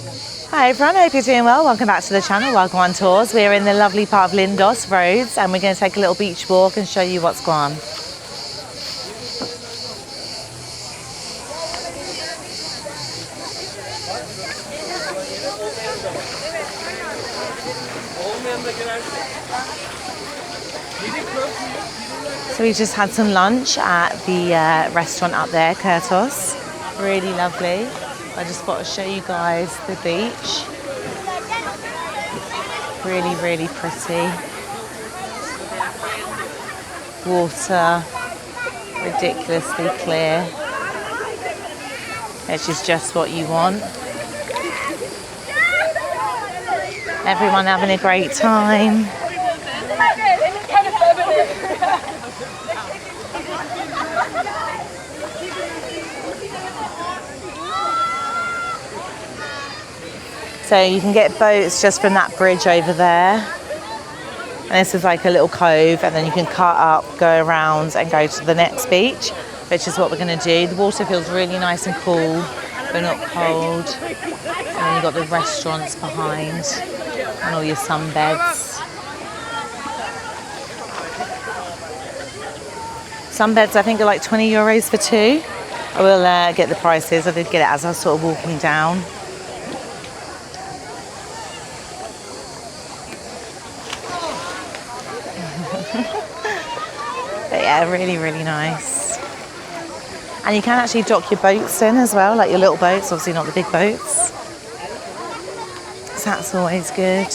Hi everyone, I hope you're doing well. Welcome back to the channel, Welcome on Tours. We're in the lovely part of Lindos roads and we're going to take a little beach walk and show you what's going on. So we just had some lunch at the restaurant up there, Kurtos. Really lovely. I just thought I'd show you guys the beach. Really, really pretty. Water, ridiculously clear. Which is just what you want. Everyone having a great time. So you can get boats just from that bridge over there. And this is like a little cove, and then you can cut up, go around and go to the next beach, which is what we're going to do. The water feels really nice and cool, but not cold. And then you've got the restaurants behind and all your sunbeds. Sunbeds I think are like 20 euros for two. I will get the prices. I did get it as I was sort of walking down. But yeah, really, really nice. And you can actually dock your boats in as well, like your little boats, obviously not the big boats. So that's always good.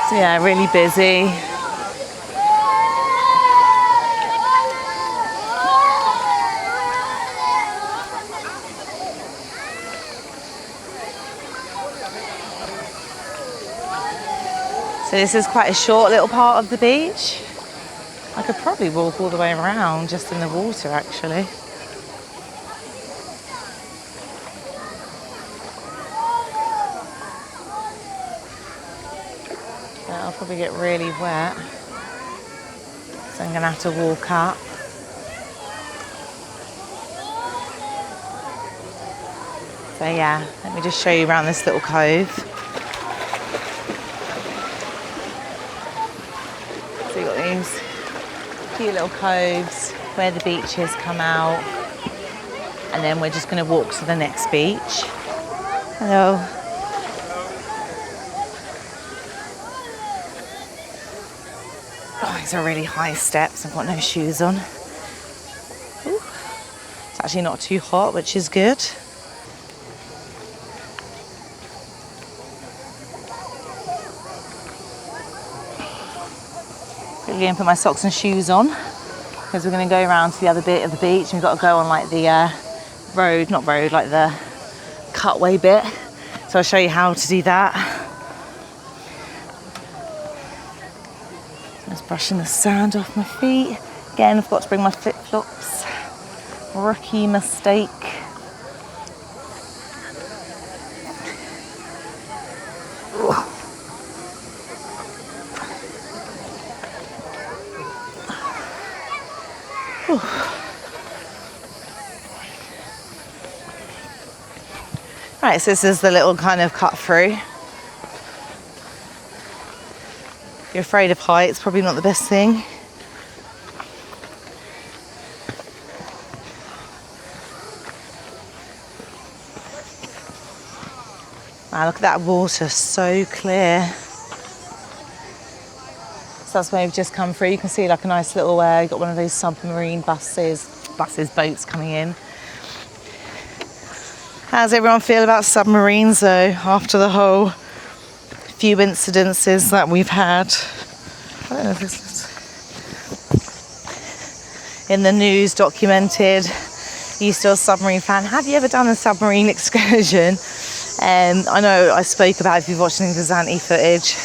So yeah, really busy. So this is quite a short little part of the beach. I could probably walk all the way around just in the water actually. But I'll probably get really wet. So I'm gonna have to walk up. So yeah, let me just show you around this little cove. So you've got these cute little coves where the beaches come out, and then we're just going to walk to the next beach. Hello. Oh, these are really high steps. I've got no shoes on. Ooh. It's actually not too hot, which is good. I'm going to put my socks and shoes on because we're going to go around to the other bit of the beach and we've got to go on like the like the cutway bit. So I'll show you how to do that. Just brushing the sand off my feet. Again, I've got to bring my flip-flops. Rookie mistake. Right, so this is the little kind of cut through. If you're afraid of heights, probably not the best thing. Wow, look at that water, so clear. So that's where we've just come through. You can see like a nice little, you've got one of those submarine boats coming in. How does everyone feel about submarines though, after the whole few incidences that we've had? I don't know if this is in the news documented. Are you still a submarine fan? Have you ever done a submarine excursion? I know I spoke about, if you've watched any of the Zante footage,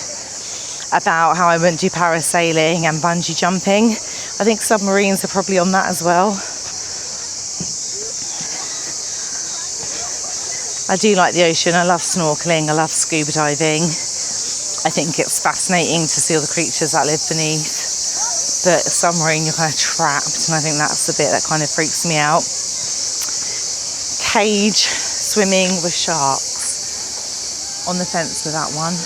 about how I went to do parasailing and bungee jumping. I think submarines are probably on that as well. I do like the ocean. I love snorkeling. I love scuba diving. I think it's fascinating to see all the creatures that live beneath. But submarine, you're kind of trapped, and I think that's the bit that kind of freaks me out. cage swimming with sharks. On the fence with that one.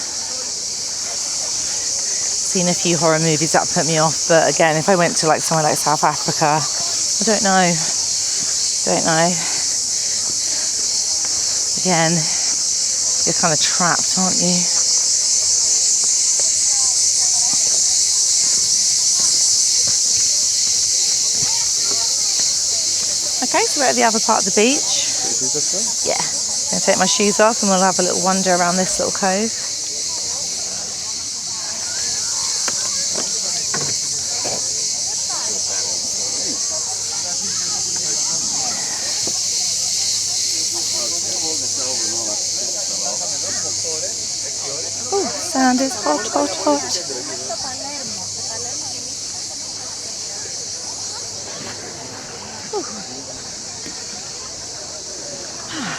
Seen a few horror movies that put me off, but again, if I went to like somewhere like South Africa, I don't know. Again, you're kind of trapped, aren't you? Okay, so we're at the other part of the beach. Yeah. I'm going to take my shoes off and we'll have a little wander around this little cove. Oh, sand is hot, hot, hot.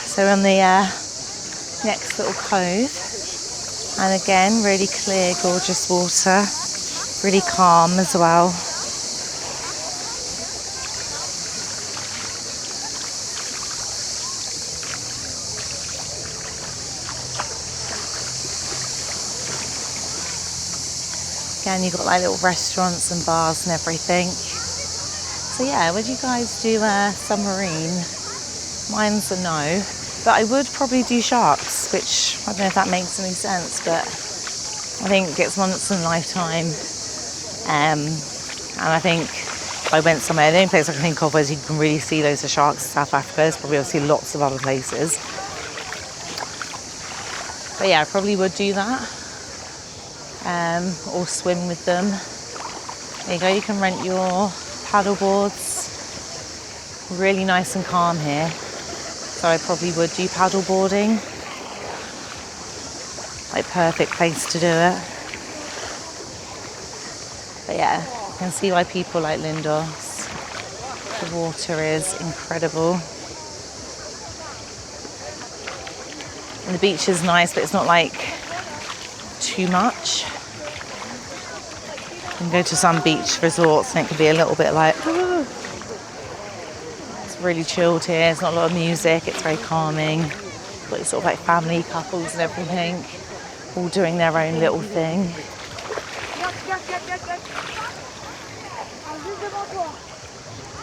So we're on the next little cove, and again, really clear, gorgeous water, really calm as well. Again, you've got like little restaurants and bars and everything. So yeah, would you guys do a submarine? Mine's a no, but I would probably do sharks, which I don't know if that makes any sense, but I think it's once in a lifetime. And I think if I went somewhere, the only place I can think of where you can really see loads of sharks in South Africa. There's probably obviously lots of other places. But yeah, I probably would do that. Or swim with them. There you go, you can rent your paddle boards. Really nice and calm here. So I probably would do paddle boarding. Like perfect place to do it. But yeah, you can see why people like Lindos. The water is incredible. And the beach is nice, but it's not like too much. You can go to some beach resorts and it can be a little bit like, oh. It's really chilled here, there's not a lot of music, it's very calming. You've got sort of like family couples and everything, all doing their own little thing.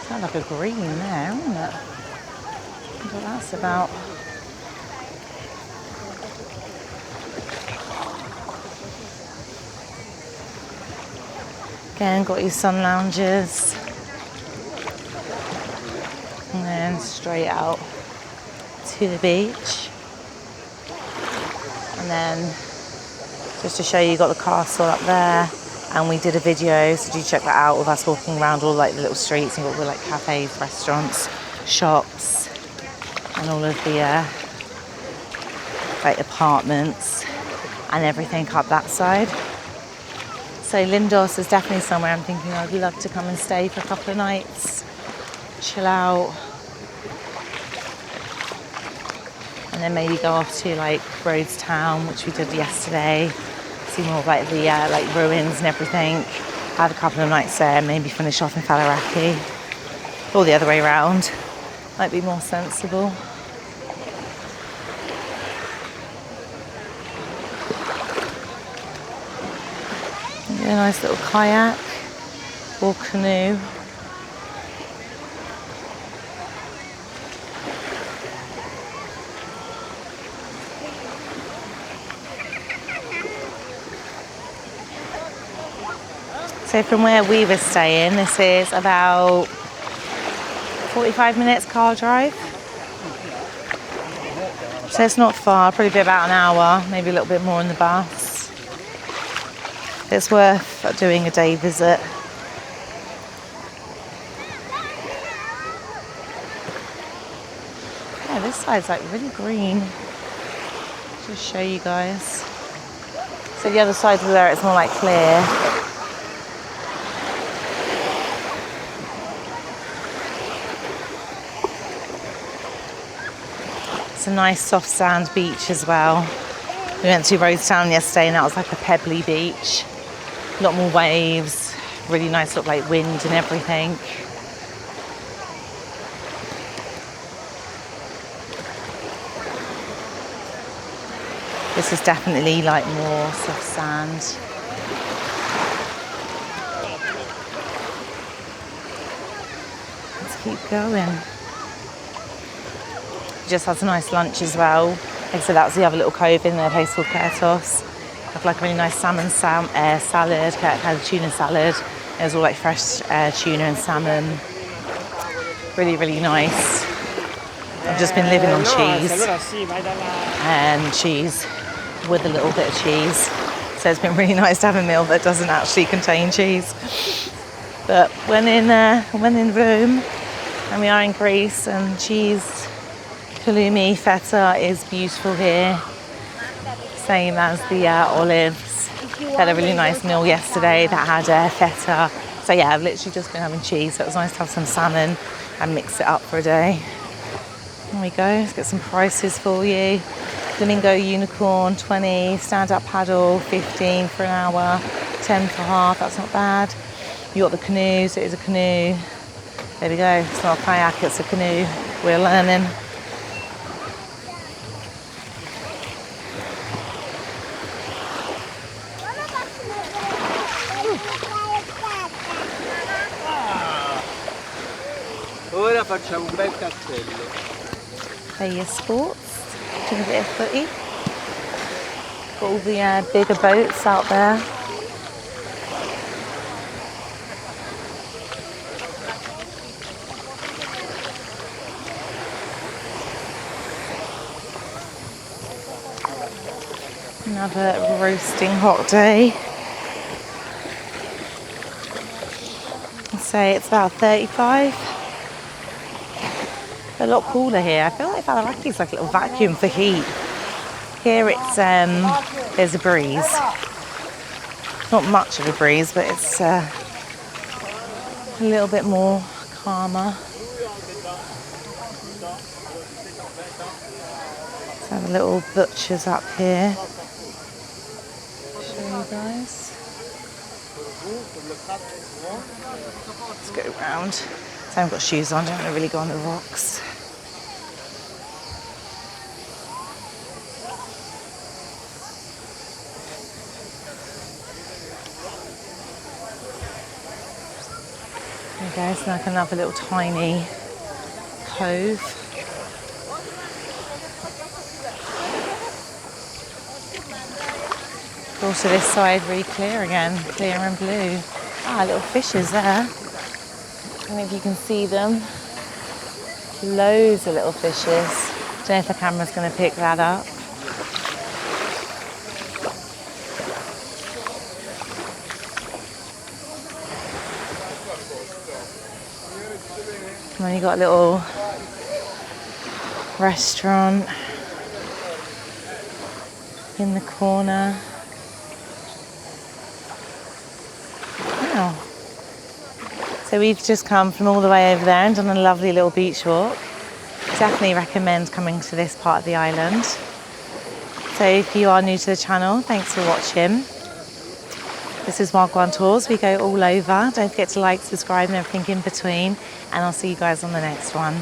Sounds like a green there, isn't it? I wonder what that's about. Again, got your sun lounges. And then straight out to the beach. And then, just to show you, got the castle up there. And we did a video, so do check that out, with us walking around all like the little streets. And got like cafes, restaurants, shops, and all of the like apartments and everything up that side. So Lindos is definitely somewhere I'm thinking I'd love to come and stay for a couple of nights, chill out, and then maybe go off to like Rhodes Town, which we did yesterday, see more of like the like ruins and everything, have a couple of nights there, maybe finish off in Faliraki, or the other way around, might be more sensible. A nice little kayak or canoe. So from where we were staying, this is about 45 minutes car drive. So it's not far, probably be about an hour, maybe a little bit more in the bus. It's worth doing a day visit. Yeah, this side's like really green. Just show you guys. So the other side of there, it's more like clear. It's a nice soft sand beach as well. We went to Rhodes Town yesterday and that was like a pebbly beach. A lot more waves, really nice sort of like wind and everything. This is definitely like more soft sand. Let's keep going. Just had a nice lunch as well. Like I said, that was the other little cove in there, a place called Kurtos. Had like a really nice salad, had a tuna salad. It was all like fresh tuna and salmon. Really, really nice. I've just been living on cheese and cheese with a little bit of cheese. So it's been really nice to have a meal that doesn't actually contain cheese. But when in Rome, and we are in Greece, and cheese, halloumi, feta is beautiful here. Same as the olives. Had a really nice meal yesterday that had feta. So yeah, I've literally just been having cheese. So it was nice to have some salmon and mix it up for a day. There we go, let's get some prices for you. Flamingo unicorn, 20, stand-up paddle, 15 for an hour, 10 for half, that's not bad. You got the canoes, it is a canoe. There we go, it's not a kayak, it's a canoe. We're learning. Ora facciamo un bel castello. There your sports, doing a bit of footy. Got all the bigger boats out there. Another roasting hot day. I'd say it's about 35. A lot cooler here. I feel like Ballarat is like a little vacuum for heat. Here it's there's a breeze. Not much of a breeze, but it's a little bit more calmer. Let's have a little butcher's up here. Show you guys. Let's go round. So I haven't got shoes on, don't want to really go on the rocks. There we go, it's like another little tiny cove. Also this side really clear again, clear and blue. Ah, little fishes there. I don't know if you can see them. Loads of little fishes. Don't know if the camera's going to pick that up. And then you've got a little restaurant in the corner. Wow. So we've just come from all the way over there and done a lovely little beach walk. Definitely recommend coming to this part of the island. So if you are new to the channel, thanks for watching. This is Wagwan Tours. We go all over. Don't forget to like, subscribe and everything in between. And I'll see you guys on the next one.